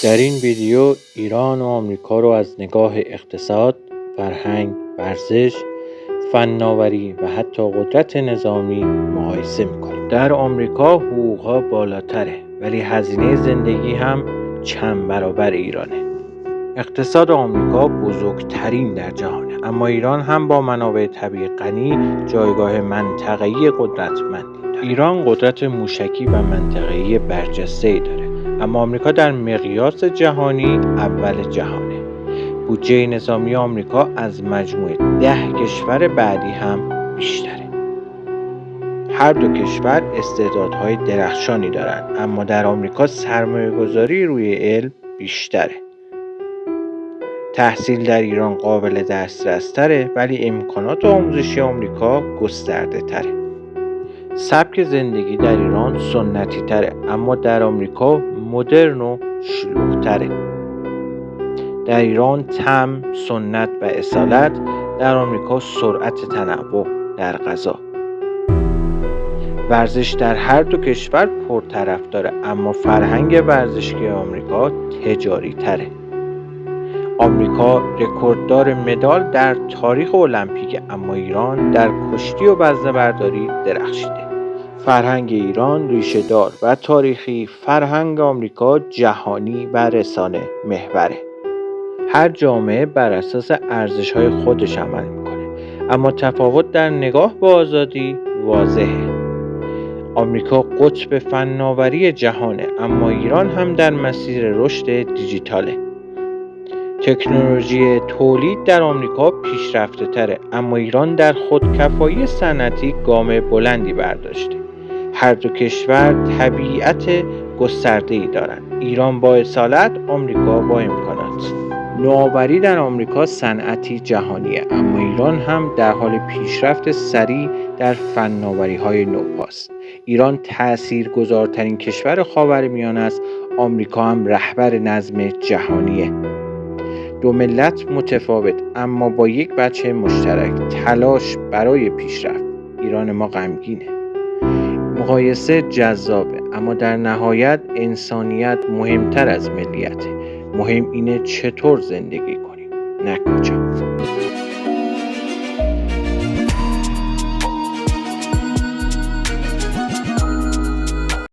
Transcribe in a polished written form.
در این ویدیو ایران و آمریکا رو از نگاه اقتصاد، فرهنگ، ورزش، فناوری و حتی قدرت نظامی مقایسه می‌کنیم. در آمریکا حقوق‌ها بالاتره ولی هزینه زندگی هم چند برابر ایرانه. اقتصاد آمریکا بزرگترین در جهانه، اما ایران هم با منابع طبیعی غنی جایگاه منطقه‌ای قدرتمندی داره. ایران قدرت موشکی و منطقه‌ای برجسته‌ای داره، اما آمریکا در مقیاس جهانی اول جهانه. بودجه نظامی آمریکا از مجموع 10 کشور بعدی هم بیشتره. هر دو کشور استعدادهای درخشانی دارند، اما در آمریکا سرمایه‌گذاری روی علم بیشتره. تحصیل در ایران قابل دسترس تره ولی امکانات آموزشی آمریکا گسترده تره. سبک زندگی در ایران سنتی تره، اما در آمریکا مدرن و شلوغ تره. در ایران طعم، سنت و اصالت، در آمریکا سرعت تنوع در غذا. ورزش در هر دو کشور پرطرفداره، اما فرهنگ ورزشی آمریکا تجاری تره. آمریکا رکورددار مدال در تاریخ المپیک، اما ایران در کشتی و وزنه‌برداری درخشیده. فرهنگ ایران ریشه‌دار و تاریخی، فرهنگ آمریکا جهانی و رسانه محوره. هر جامعه بر اساس ارزش‌های خودش عمل می‌کنه، اما تفاوت در نگاه به آزادی واضحه. آمریکا قطب فناوری جهانه، اما ایران هم در مسیر رشد دیجیتاله. تکنولوژی تولید در آمریکا پیشرفته تره، اما ایران در خودکفایی صنعتی گام بلندی برداشته. هر دو کشور طبیعت گسترده‌ای دارند. ایران با اصالت، آمریکا با امکانات. نوآوری در آمریکا صنعتی جهانیه، اما ایران هم در حال پیشرفت سریع در فناوری‌های نوپاست. ایران تأثیرگذارترین کشور خاورمیانه است، آمریکا هم رهبر نظم جهانیه. دو ملت متفاوت اما با یک بچه مشترک، تلاش برای پیشرفت. ایران ما غمگینه. مقایسه جذابه، اما در نهایت انسانیت مهمتر از ملیته. مهم اینه چطور زندگی کنیم، نه کجا.